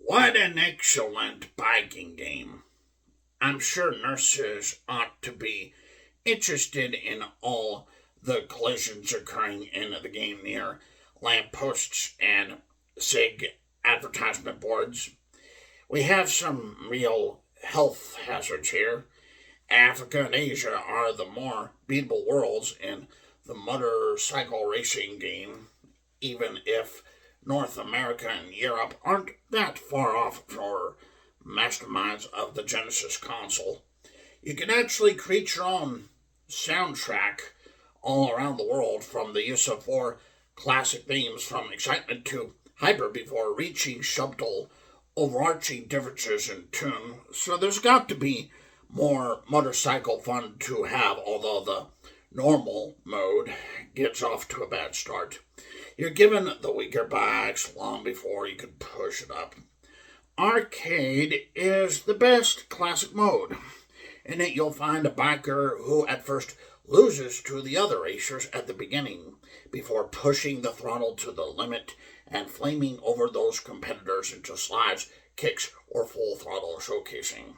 What an excellent biking game. I'm sure nurses ought to be interested in all the collisions occurring in the game near lampposts and SIG advertisement boards. We have some real health hazards here. Africa and Asia are the more beatable worlds in the motorcycle racing game, even if North America and Europe aren't that far off for masterminds of the Genesis console. You can actually create your own soundtrack all around the world, from the use of four classic themes from Excitement to Hyper before reaching subtle overarching differences in tune. So there's got to be more motorcycle fun to have, although the normal mode gets off to a bad start. You're given the weaker bikes long before you can push it up. Arcade is the best classic mode. In it, you'll find a biker who at first loses to the other racers at the beginning before pushing the throttle to the limit and flaming over those competitors into slides, kicks, or full throttle showcasing.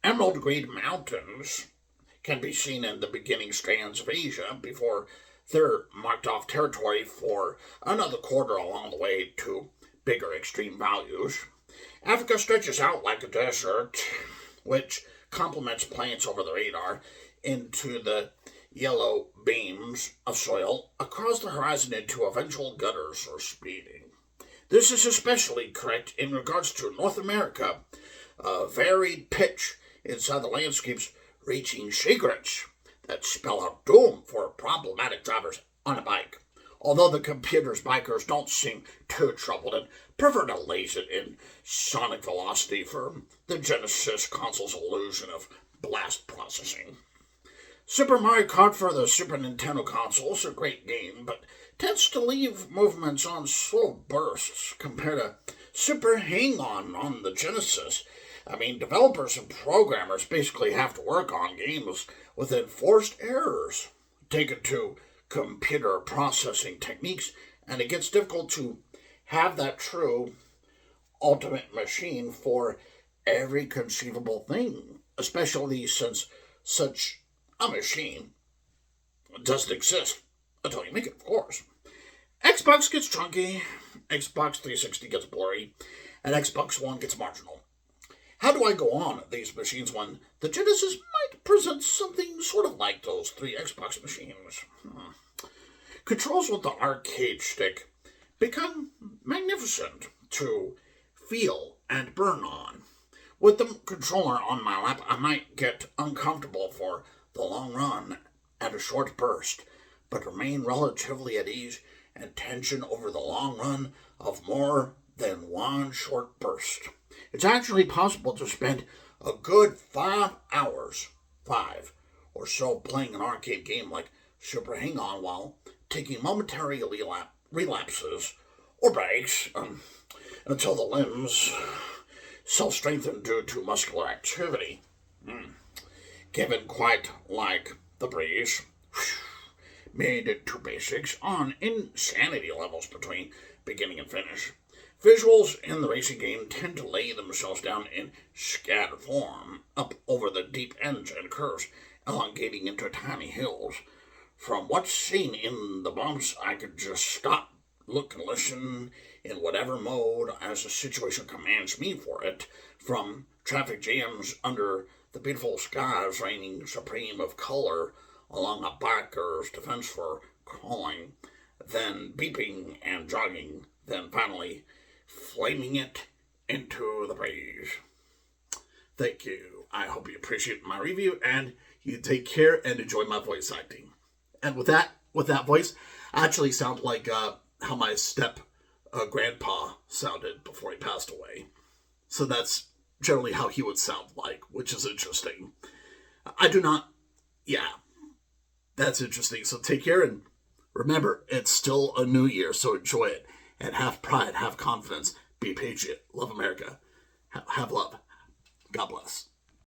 Emerald Green Mountains can be seen in the beginning strands of Asia before they're marked off territory for another quarter along the way to bigger extreme values. Africa stretches out like a desert, which complements plains over the radar into the yellow beams of soil across the horizon into eventual gutters or speeding. This is especially correct in regards to North America. A varied pitch inside the landscapes reaching secrets that spell out doom for problematic drivers on a bike. Although the computer's bikers don't seem too troubled and prefer to laze it in sonic velocity for the Genesis console's illusion of blast processing. Super Mario Kart for the Super Nintendo console is a great game, but tends to leave movements on slow bursts compared to Super Hang-On the Genesis. I mean, developers and programmers basically have to work on games with enforced errors taken to computer processing techniques, and it gets difficult to have that true ultimate machine for every conceivable thing, especially since such a machine doesn't exist until you make it, of course. Xbox gets chunky, Xbox 360 gets blurry, and Xbox One gets marginal. How do I go on these machines when the Genesis might present something sort of like those three Xbox machines? Controls with the arcade stick become magnificent to feel and burn on. With the controller on my lap, I might get uncomfortable for the long run at a short burst, but remain relatively at ease and tension over the long run of more than one short burst. It's actually possible to spend a good 5 hours, or so, playing an arcade game like Super Hang-On while taking momentary relapses or breaks until the limbs self-strengthen due to muscular activity. Given quite like the breeze, made it to basics on insanity levels between beginning and finish. Visuals in the racing game tend to lay themselves down in scattered form up over the deep ends and curves, elongating into tiny hills. From what's seen in the bumps, I could just stop, look, and listen in whatever mode as the situation commands me for it, from traffic jams under the beautiful skies reigning supreme of color along a biker's defense for crawling, then beeping and jogging, then finally flaming it into the breeze. Thank you. I hope you appreciate my review, and you take care and enjoy my voice acting. And with that voice, I actually sound like how my step grandpa sounded before he passed away. So that's generally how he would sound like, which is interesting. That's interesting. So take care, and remember, it's still a new year, so enjoy it. And have pride, have confidence, be patriot, love America, have love. God bless.